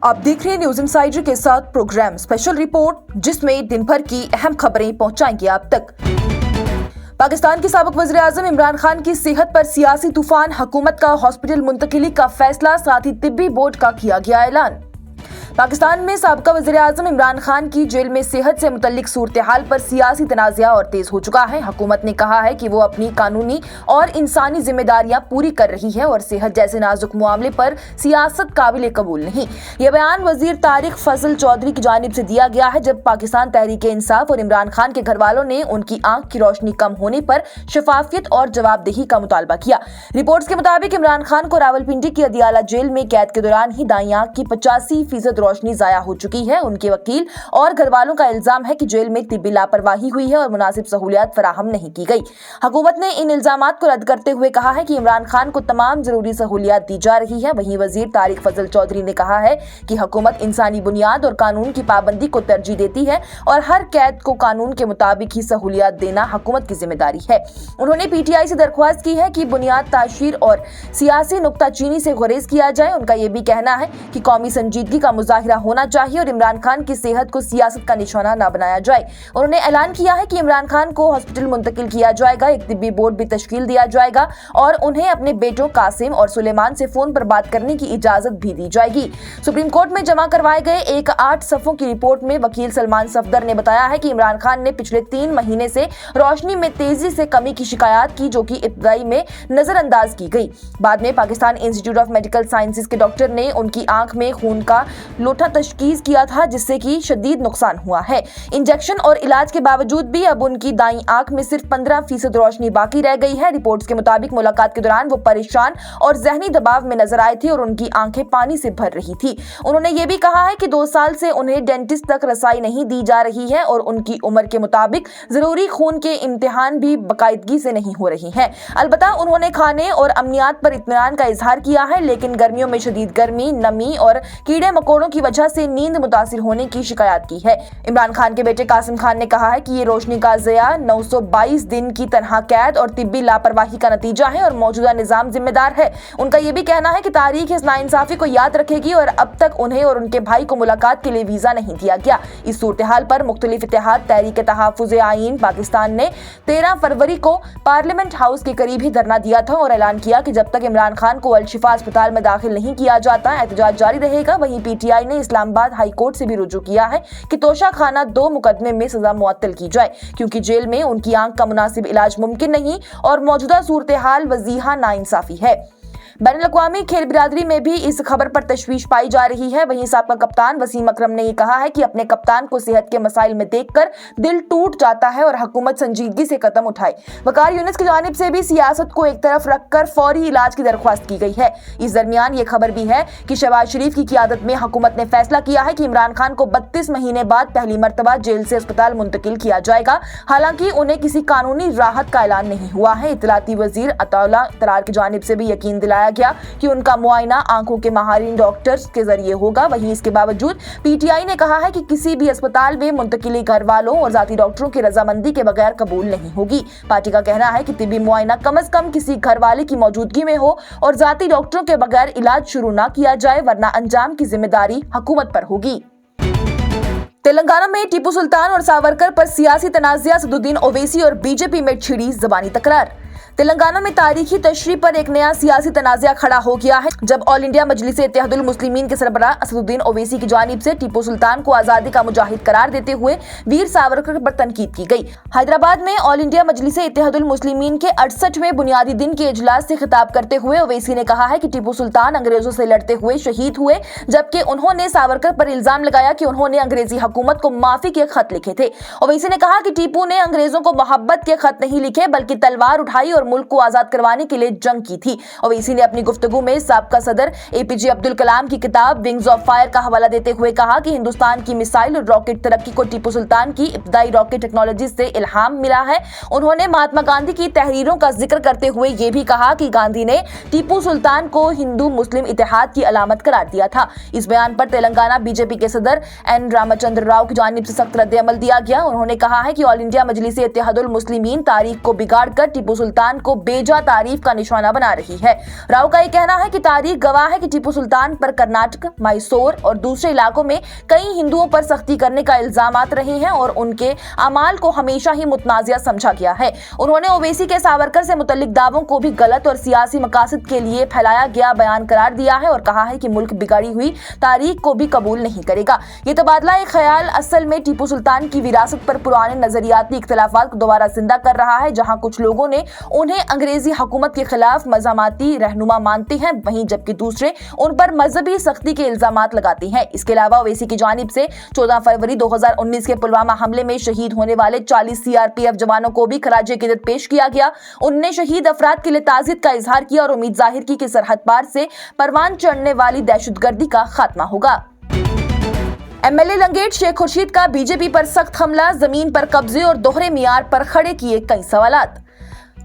आप देख रहे हैं न्यूज इनसाइडर के साथ प्रोग्राम स्पेशल रिपोर्ट, जिसमें दिन भर की अहम खबरें पहुंचाएंगे आप तक। पाकिस्तान के साबिक वज़ीर आज़म इमरान खान की सेहत पर सियासी तूफान, हुकूमत का हॉस्पिटल मुंतकिली का फैसला, साथ ही तिब्बी बोर्ड का किया गया ऐलान। पाकिस्तान में साबिका वज़ीर आज़म इमरान खान की जेल में सेहत से मुतल्लिक सूरत हाल पर सियासी तनाज़ा और तेज हो चुका है। हुकूमत ने कहा है कि वो अपनी कानूनी और इंसानी जिम्मेदारियां पूरी कर रही है और सेहत जैसे नाजुक मामले पर सियासत काबिल कबूल नहीं। यह बयान वज़ीर तारिक फजल चौधरी की जानिब से दिया गया है जब पाकिस्तान तहरीक इंसाफ और इमरान खान के घर वालों ने उनकी आंख की रोशनी कम होने पर शफाफियत और जवाबदेही का मुतालबा किया। रिपोर्ट्स के मुताबिक इमरान खान को रावलपिंडी की अदियाला जेल में कैद के दौरान ही दाईं आंख की 85% रोशनी जाया हो चुकी है। उनके वकील और घर वालों का इल्जाम है कि जेल में तिब्बी लापरवाही हुई है और मुनासिब सहूलियात फराहम नहीं की गई। हुकूमत ने इन इल्जामात को रद्द करते हुए कहा है कि इमरान खान को तमाम जरूरी सहूलियात दी जा रही है। वहीं वजीर तारिक फजल चौधरी ने कहा है कि हुकूमत इंसानी बुनियाद और कानून की पाबंदी को तरजीह देती है और हर कैद को कानून के मुताबिक ही सहूलियात देना हुकूमत की जिम्मेदारी है। उन्होंने PTI से दरख्वास्त की है कि बुनियाद ताशीर और सियासी नुक्ताचीनी से गुरेज किया जाए। उनका यह भी कहना है कि कौमी संजीदगी का मुजाहिरा होना चाहिए और इमरान खान की सेहत को सियासत का निशाना न बनाया जाए। उन्होंने ऐलान किया है कि इमरान खान को हॉस्पिटल मुंतकिल किया जाएगा, एक तिब्बी बोर्ड भी तश्कील दिया जाएगा और उन्हें अपने बेटों कासिम और सुलेमान से फोन पर बात करने की इजाजत भी दी जाएगी। सुप्रीम कोर्ट में जमा करवाए गए एक 8 सफ़ों की रिपोर्ट में वकील सलमान सफदर ने बताया है कि इमरान खान ने पिछले 3 महीने से रोशनी में तेजी से कमी की शिकायत की, जो कि इब्तदाई में नजरअंदाज की गई। बाद में Pakistan institute of medical sciences के डॉक्टर ने उनकी आंख में खून का लोटा तशखीस किया था, जिससे कि शदीद नुकसान हुआ है। इंजेक्शन और इलाज के बावजूद भी अब उनकी दाईं आंख में सिर्फ 15% रोशनी बाकी रह गई है। रिपोर्ट्स के मुताबिक मुलाकात के दौरान वो परेशान और जहनी दबाव में नजर आए थे और उनकी आंखें पानी से भर रही थी। उन्होंने ये भी कहा है कि 2 साल से उन्हें डेंटिस्ट तक रसाई नहीं दी जा रही है और उनकी उम्र के मुताबिक जरूरी खून के इम्तिहान भी बाकायदगी से नहीं हो रही हैं। अलबत्ता उन्होंने खाने और अमनियात पर इत्मीनान का इजहार किया है, लेकिन गर्मियों में शदीद गर्मी, नमी और कीड़े मकोड़ों की वजह से नींद मुतासिर होने की शिकायत की है। इमरान खान के बेटे कासिम खान ने कहा है कि ये रोशनी का ज़या 922 दिन की तनहा कैद और तिब्बी लापरवाही का नतीजा है और मौजूदा निजाम जिम्मेदार है। उनका यह भी कहना है कि तारीख इस नाइंसाफी को याद रखेगी और अब तक उन्हें और उनके भाई को मुलाकात के लिए वीजा नहीं दिया गया। इस सूरत हाल पर मुख्तलिफ इत्तेहाद तहरीक तहफ़्फ़ुज़ आईन पाकिस्तान ने 13 फरवरी को पार्लियामेंट हाउस के करीब ही धरना दिया था और ऐलान किया कि जब तक इमरान खान को अल शिफा अस्पताल में दाखिल नहीं किया जाता एहतजाज जारी रहेगा। वहीं PTI ने इस्लामाबाद हाई कोर्ट से भी रुजू किया है कि तोशा खाना 2 मुकदमे में सजा मुअत्तल की जाए, क्योंकि जेल में उनकी आंख का मुनासिब इलाज मुमकिन नहीं और मौजूदा सूरत हाल वजीहा नाइंसाफी है। बैनुल-अक़वामी खेल बिरादरी में भी इस खबर पर तशवीश पाई जा रही है। वहीं साबिक़ कप्तान वसीम अकरम ने कहा है कि अपने कप्तान को सेहत के मसाइल में देखकर दिल टूट जाता है और हुकूमत संजीदगी से कदम उठाए। वकार यूनिस की जानिब से भी सियासत को एक तरफ रखकर फौरी इलाज की दरख्वास्त की गई है। इस दरमियान ये खबर भी है कि शहबाज शरीफ की क़ियादत में हुकूमत ने फैसला किया है कि इमरान खान को 32 महीने बाद पहली मरतबा जेल से अस्पताल मुंतकिल किया जाएगा। हालांकि उन्हें किसी कानूनी राहत का ऐलान नहीं हुआ है। इत्तलाती वजीर अताउल्लाह तरार की जानिब से भी यकीन दिलाया गया कि उनका मुआयना आंखों के माहिरीन डॉक्टर्स के जरिए होगा। वहीं इसके बावजूद PTI ने कहा है कि किसी भी अस्पताल में मुंतकिली घर वालों और जाती डॉक्टरों की रजामंदी के बगैर कबूल नहीं होगी। पार्टी का कहना है कि तिब्बी मुआयना कम अज कम किसी घर वाले की मौजूदगी में हो और जाती डॉक्टरों के बगैर इलाज शुरू न किया जाए, वरना अंजाम की जिम्मेदारी हुकूमत पर होगी। तेलंगाना में टीपू सुल्तान और सावरकर पर सियासी तनाज़ा, असदुद्दीन ओवैसी और BJP में छिड़ी ज़बानी तकरार। तेलंगाना में तारीखी तशरीह पर एक नया सियासी तनाज़ा खड़ा हो गया है जब ऑल इंडिया मजलिस इत्तेहादुल मुस्लिमीन के सरबराह असदुद्दीन ओवैसी की जानिब से टीपू सुल्तान को आज़ादी का मुजाहिद करार देते हुए वीर सावरकर पर तनकीद की गई। हैदराबाद में ऑल इंडिया मजलिस इत्तेहादुल मुस्लिमीन के 68वें बुनियादी दिन के इजलास से खिताब करते हुए ओवैसी ने कहा है कि टीपू सुल्तान अंग्रेजों से लड़ते हुए शहीद हुए, जबकि उन्होंने सावरकर पर इल्जाम लगाया कि उन्होंने अंग्रेजी हुकूमत को माफी के खत लिखे थे। ओवैसी ने कहा कि टीपू ने अंग्रेजों को मोहब्बत के खत नहीं लिखे, बल्कि तलवार उठाई और मुल्क को आजाद करवाने के लिए जंग की थी। ओवैसी ने अपनी गुफ्तगू में साबका सदर APJ अब्दुल कलाम की किताब विंग्स ऑफ फायर का हवाला देते हुए कहा कि हिंदुस्तान की मिसाइल और रॉकेट तरक्की को टीपू सुल्तान की इब्तदाई रॉकेट टेक्नोलॉजी से इल्हाम मिला है। उन्होंने महात्मा गांधी की तहरीरों का जिक्र करते हुए ये भी कहा कि गांधी ने टीपू सुल्तान को हिंदू मुस्लिम इत्तेहाद की अलामत करार दिया था। इस बयान पर तेलंगाना BJP के सदर N रामचंद्र राव की जानिब से सख्त रद्द अमल दिया गया। उन्होंने कहा है कि ऑल इंडिया मजलिस इत्तेहादुल मुस्लिमीन तारीख को बिगाड़ कर टीपू सुल्तान सुल्तान को बेजा तारीफ का निशाना बना रही है। राव का ये कहना है कि तारीख गवाह है कि टीपू सुल्तान पर कर्नाटक, मैसूर और दूसरे इलाकों में कई हिंदुओं पर सख्ती करने का इल्जामात रहे हैं और उनके अमाल को हमेशा ही मुतनाज़िया समझा गया है। उन्होंने ओवैसी के सावरकर से मुतल्लिक दावों को भी गलत और सियासी मकासद के लिए फैलाया गया बयान करार दिया है और कहा है कि मुल्क बिगाड़ी हुई तारीख को भी कबूल नहीं करेगा। ये तबादला ख्याल असल में टीपू सुल्तान की विरासत पर पुराने नजरियाती इख्तिलाफात को दोबारा जिंदा कर रहा है, जहां कुछ लोगों ने उन्हें अंग्रेजी हुकूमत के खिलाफ मज़ामाती रहनुमा मानते हैं, वहीं जबकि दूसरे उन पर मजहबी सख्ती के इल्जामात लगाते हैं। इसके अलावा ओवैसी की जानिब से 14 फरवरी 2019 के पुलवामा हमले में शहीद होने वाले 40 सीआरपीएफ जवानों को भी खराज अकीदत पेश किया गया। उन्होंने शहीद अफराद के लिए ताज़ियत का इजहार किया और उम्मीद जाहिर की कि सरहद पार से परवान चढ़ने वाली दहशतगर्दी का खात्मा होगा। एमएलए लंगेट शेख खुर्शीद का बीजेपी पर सख्त हमला, जमीन पर कब्जे और दोहरे मियार पर खड़े किए कई सवालात।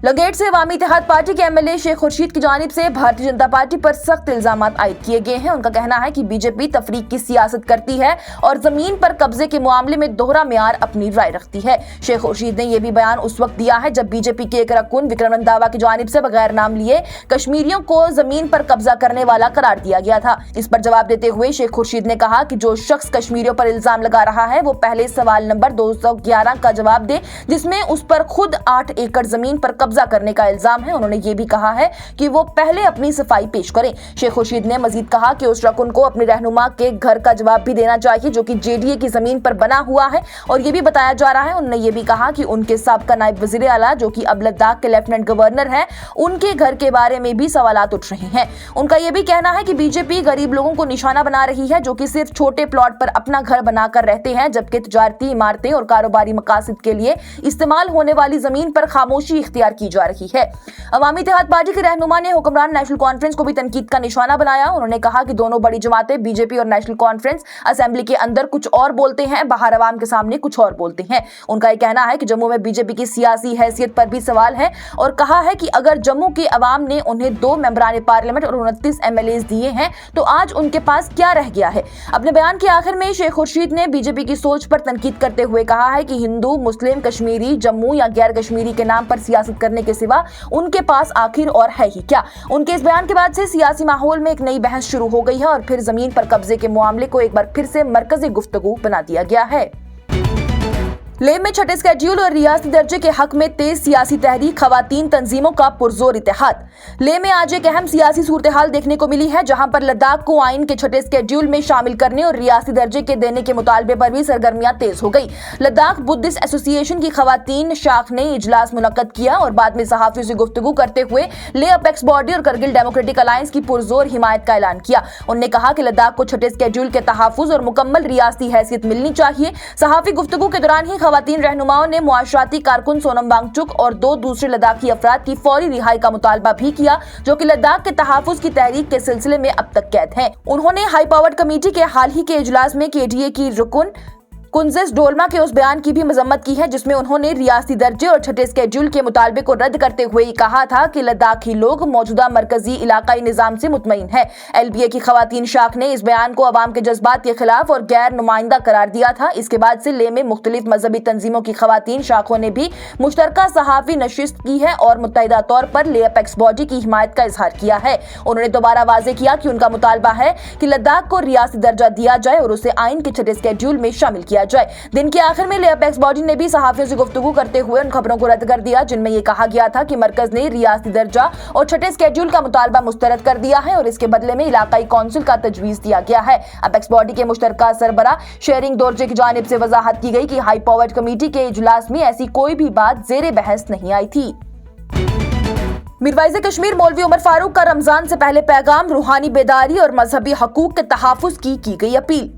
लंगेट से अवामी इत्तेहाद पार्टी के एमएलए शेख खुर्शीद की जानिब से भारतीय जनता पार्टी पर सख्त इल्जामात आयद किए गए हैं। उनका कहना है कि बीजेपी तफरीक की सियासत करती है और जमीन पर कब्जे के मामले में दोहरा मियार अपनी राय रखती है। शेख खुर्शीद ने यह भी बयान उस वक्त दिया है जब बीजेपी के एक रकुन विक्रम रंधावा की जानिब से बगैर नाम लिए कश्मीरियों को जमीन पर कब्जा करने वाला करार दिया गया था। इस पर जवाब देते हुए शेख खुर्शीद ने कहा कि जो शख्स कश्मीरियों पर इल्जाम लगा रहा है वो पहले सवाल नंबर 211 का जवाब दे, जिसमें उस पर खुद 8 एकड़ जमीन पर कब्जा करने का इल्जाम है। उन्होंने ये भी कहा है कि वो पहले अपनी सफाई पेश करें। शेख खुर्शीद ने मजीद कहा कि उस रकुन को अपने रहनुमा के घर का जवाब भी देना चाहिए जो कि जेडीए की जमीन पर बना हुआ है और ये भी बताया जा रहा है। उन्होंने ये भी कहा कि उनके साबका नायब वजीर आला जो कि अब लद्दाख के लेफ्टिनेंट गवर्नर हैं, उनके घर के बारे में भी सवालात उठ रहे हैं। उनका ये भी कहना है कि बीजेपी गरीब लोगों को निशाना बना रही है जो कि सिर्फ छोटे प्लॉट पर अपना घर बनाकर रहते हैं, जबकि तिजारती इमारतें और कारोबारी मकासद के लिए इस्तेमाल होने वाली जमीन पर खामोशी इख्तियार की जा रही है। अवामी इत्तेहाद पार्टी के रहनुमा ने हुक्मरान नेशनल कॉन्फ्रेंस को भी तनकीद का निशाना बनाया। उन्होंने कहा कि दोनों बड़ी जमातें बीजेपी और नेशनल कॉन्फ्रेंस असेंबली के अंदर कुछ और बोलते हैं, बाहर अवाम के सामने कुछ और बोलते हैं। उनका यह कहना है कि जम्मू में बीजेपी की सियासी हैसियत पर भी सवाल है और कहा है कि अगर जम्मू के अवाम ने उन्हें 2 मेंबरान पार्लियामेंट और 29 एमएलएज दिए हैं तो आज उनके पास क्या रह गया है। अपने बयान के आखिर में शेख खुर्शीद ने बीजेपी की सोच पर तनकीद करते हुए कहा है कि हिंदू, मुस्लिम, कश्मीरी, जम्मू या गैर कश्मीरी के नाम पर सियासत करने के सिवा उनके पास आखिर और है ही क्या। उनके इस बयान के बाद से सियासी माहौल में एक नई बहस शुरू हो गई है और फिर जमीन पर कब्जे के मामले को एक बार फिर से मरकजी गुफ्तगू बना दिया गया है। लेह में छठे स्केड्यूल और रियासती दर्जे के हक में तेज सियासी तहरीक, खवातीन तंजीमों का पुरजोर इत्तेहाद। लेह में आज एक अहम सियासी सूरत-ए-हाल देखने को मिली है, जहां पर लद्दाख को आइन के छठे स्केड्यूल में शामिल करने और रियासती दर्जे के देने के मुतालबे पर भी सरगर्मियां तेज हो गई। लद्दाख बुद्धिस्ट एसोसिएशन की खवातीन शाख ने इजलास मुनक्कद किया और बाद में सहाफियों से गुफ्तगू करते हुए लेह अपेक्स बॉडी और करगिल डेमोक्रेटिक अलायंस की पुरजोर हिमायत का ऐलान किया। उन्होंने कहा कि लद्दाख को छठे स्केड्यूल के तहफ़्फ़ुज़ और मुकम्मल रियासती हैसियत मिलनी चाहिए। सहाफी गुफ्तगू के दौरान ही खवातीन रहनुमाओं ने मुआशराती कारकुन सोनम वांगचुक और 2 दूसरे लद्दाखी अफराद की फौरी रिहाई का मुतालबा भी किया जो कि लद्दाख के तहफ़्फ़ुज़ की तहरीक के सिलसिले में अब तक कैद हैं। उन्होंने हाई पावर्ड कमेटी के हाल ही के इजलास में केडीए की रुकन कुंजस डोलमा के उस बयान की भी मजम्मत की है जिसमें उन्होंने रियासती दर्जे और छठे स्केड्यूल के मुतालबे को रद्द करते हुए कहा था कि लद्दाखी लोग मौजूदा मरकजी इलाकाई निजाम से मुतमईन है। एलबीए की खवातीन शाख ने इस बयान को अवाम के जज्बात के खिलाफ और गैर नुमाइंदा करार दिया था। इसके बाद से लेह में मुख्तलिफ मजहबी तंजीमों की खवातीन शाखों ने भी मुश्तरका सहाफी नशिस्त की है और मुत्तहिदा तौर पर लेह अपेक्स बॉडी की हिमायत का इजहार किया है। उन्होंने दोबारा वाज़ेह किया कि उनका मुतालबा है कि लद्दाख को रियासती दर्जा दिया जाए और उसे आइन के छठे स्केड्यूल में शामिल किया जाए। दिन के आखिर में लेह अपेक्स बॉडी ने भी सहाफियों से गुफ्तगू करते हुए उन खबरों को रद्द कर दिया जिनमें यह कहा गया था कि मरकज ने रियासती दर्जा और छठे स्केड्यूल का मुतालबा मुस्तरद कर दिया है और इसके बदले में इलाकाई कौंसिल का तजवीज दिया गया है। अपेक्स बॉडी के मुश्तरका सरबरा शेरिंग दोरजे की जानिब से वजाहत की गई कि हाई पावर्ड कमेटी के इजलास में ऐसी कोई भी बात जेरे बहस नहीं आई थी। मीरवाइज़ कश्मीर मौलवी उमर फारूक का रमजान से पहले पैगाम, रूहानी बेदारी और मजहबी हकूक के तहफ़्फ़ुज़ की गई अपील।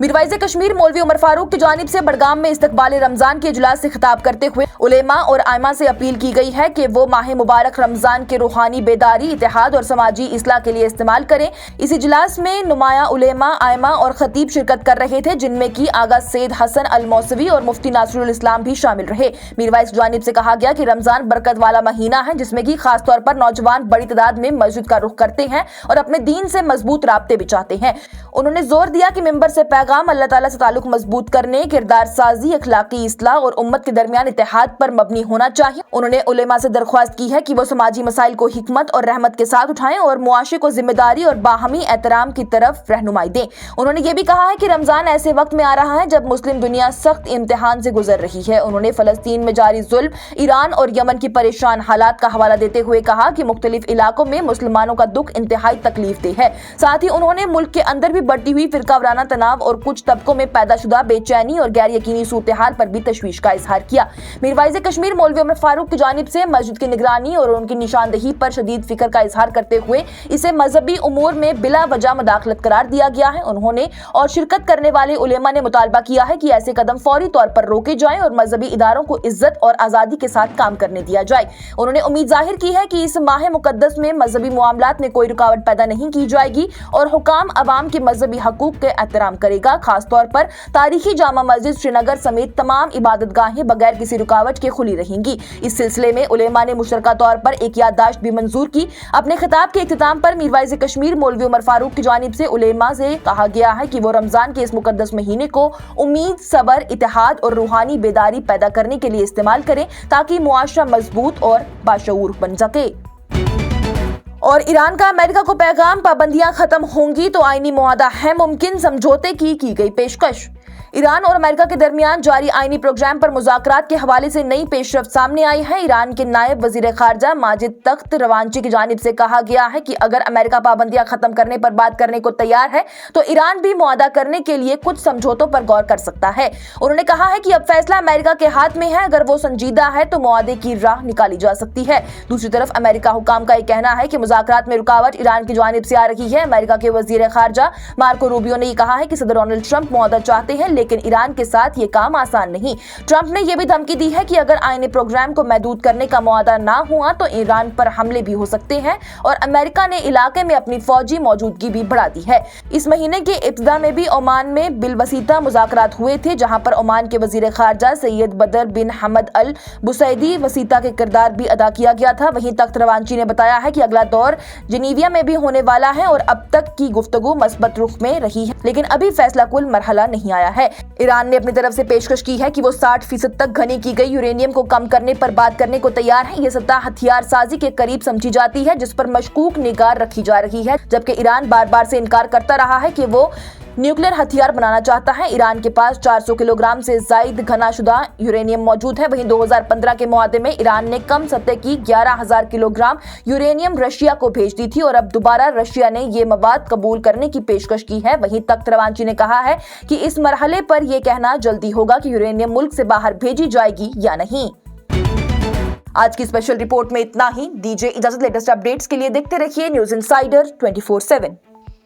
मीरवाइज़ कश्मीर मौलवी उमर फारूक की जानिब से बड़गाम में इस्तकबाल रमजान के इजलास से खिताब करते हुए उलेमा और आयमा से अपील की गई है कि वो माह मुबारक रमजान के रूहानी बेदारी, इत्तेहाद और समाजी इस्लाह के लिए इस्तेमाल करें। इस इजलास में नुमाया उलेमा, आयमा और खतीब शिरकत कर रहे थे जिनमें की आगा सैयद हसन अल मौसवी और मुफ्ती नासरुल इस्लाम भी शामिल रहे। मीरवाइज़ की जानिब से कहा गया कि रमजान बरकत वाला महीना है जिसमें की खास तौर पर नौजवान बड़ी तादाद में मस्जिद का रुख करते हैं और अपने दीन से मजबूत राब्ते बिछाते हैं। उन्होंने जोर दिया कि मिंबर से पैगाम पैगाम अल्लाह ताला से ताल्लुक मजबूत करने, किरदार साजी, अखलाकी इस्लाह और उम्मत के दरमियान इत्तेहाद पर मबनी होना चाहिए। उन्होंने उलेमा से दरख्वास्त की है कि वो समाजी मसाइल को हिकमत और रहमत के साथ उठाएं और मुआशरे को जिम्मेदारी और बाहमी एहतराम की तरफ रहनुमाई दें। उन्होंने ये भी कहा है कि रमजान ऐसे वक्त में आ रहा है जब मुस्लिम दुनिया सख्त इम्तिहान से गुजर रही है। उन्होंने फलस्तीन में जारी जुल्म, ईरान और यमन की परेशान हालात का हवाला देते हुए कहा कि मुख्तलिफ इलाकों में मुसलमानों का दुख इंतहाई तकलीफदेह है। साथ ही उन्होंने मुल्क के अंदर भी बढ़ती हुई फिरकावाराना तनाव और कुछ तबकों में पैदाशुदा बेचैनी और गैर यकीनी सूरत हाल पर भी तशवीश का इजहार किया। मीर वाइज कश्मीर मौलवी उमर फारूक की जानिब से मस्जिद की निगरानी और उनकी निशानदही पर शदीद फिक्र का इजहार करते हुए इसे मजहबी उमूर में बिला वजह मुदाखलत करार दिया गया है। उन्होंने और शिरकत करने वाले उलेमा ने मुतालबा किया है कि ऐसे कदम फौरी तौर पर रोके जाएं और मजहबी इदारों को इज्जत और आजादी के साथ काम करने दिया जाए। उन्होंने उम्मीद जाहिर की है कि इस माह मुकद्दस में मजहबी मामलात में कोई रुकावट पैदा नहीं की जाएगी और हुकाम अवाम के मजहबी हकूक के एहतराम करेगा। खासतौर पर तारीखी जामा मस्जिद श्रीनगर समेत तमाम इबादत गाहें बगैर किसी रुकावट के खुली रहेंगी। इस सिलसिले में उलेमा ने मुशतरका तौर पर एक याददाश्त भी मंजूर की। अपने खिताब के इख्तिताम पर मीर वाइज कश्मीर मौलवी उमर फारूक की जानिब से उलेमा से कहा गया है कि वो रमजान के इस मुकद्दस महीने को उम्मीद, सबर, इत्तेहाद और रूहानी बेदारी पैदा करने के लिए इस्तेमाल करें ताकि मुआशरा मजबूत और बाशऊर बन सके। और ईरान का अमेरिका को पैगाम, पाबंदियां खत्म होंगी तो आईनी मुआहदा है मुमकिन, समझौते की गई पेशकश। ईरान और अमेरिका के दरमियान जारी आईनी प्रोग्राम पर मुज़ाकरात के हवाले से नई पेशरफ्त सामने आई है। ईरान के नायब वजीर खारजा माजिद तख्त रवांची की जानिब से कहा गया है कि अगर अमेरिका पाबंदियां खत्म करने पर बात करने को तैयार है तो ईरान भी मुआहदा करने के लिए कुछ समझौतों पर गौर कर सकता है। उन्होंने कहा है कि अब फैसला अमेरिका के हाथ में है, अगर वो संजीदा है तो मुआहदे की राह निकाली जा सकती है। दूसरी तरफ अमेरिका हुकाम का कहना है कि मुज़ाकरात में रुकावट ईरान की जानिब से आ रही है। अमेरिका के वजीर खारजा मार्को रूबियो ने कहा है कि सदर डोनाल्ड ट्रंप मुआहदा चाहते हैं लेकिन ईरान के साथ ये काम आसान नहीं। ट्रंप ने यह भी धमकी दी है कि अगर आईनी प्रोग्राम को महदूद करने का मुआहदा ना हुआ तो ईरान पर हमले भी हो सकते हैं और अमेरिका ने इलाके में अपनी फौजी मौजूदगी भी बढ़ा दी है। इस महीने के इब्तिदा में भी ओमान में बिलवसीता मुज़ाकरात हुए थे जहां पर ओमान के वजीर खारजा सैयद बदर बिन हमद अल बुसैदी वसीता के किरदार भी अदा किया गया था। वहीं तख्त रवांची ने बताया है कि अगला दौर जिनीविया में भी होने वाला है और अब तक की गुफ्तगू मस्बत रुख में रही है लेकिन अभी फैसला कुल मरहला नहीं आया है। ईरान ने अपनी तरफ से पेशकश की है कि वो 60% तक घनी की गई यूरेनियम को कम करने पर बात करने को तैयार है। ये सतह हथियार साजी के करीब समझी जाती है जिस पर मशकूक निगाह रखी जा रही है, जबकि ईरान बार बार से इनकार करता रहा है कि वो न्यूक्लियर हथियार बनाना चाहता है। ईरान के पास 400 किलोग्राम से जायद घनाशुदा यूरेनियम मौजूद है। वहीं 2015 के मुआहदे में ईरान ने कम सतह की 11,000 किलोग्राम यूरेनियम रशिया को भेज दी थी और अब दोबारा रशिया ने ये मवाद कबूल करने की पेशकश की है। वहीं तख्त रवांची ने कहा है कि इस मरहले पर यह कहना जल्दी होगा कि यूरेनियम मुल्क से बाहर भेजी जाएगी या नहीं। आज की स्पेशल रिपोर्ट में इतना ही। दीजिए इजाजत। लेटेस्ट अपडेट्स के लिए देखते रहिए न्यूज़ इनसाइडर 24/7।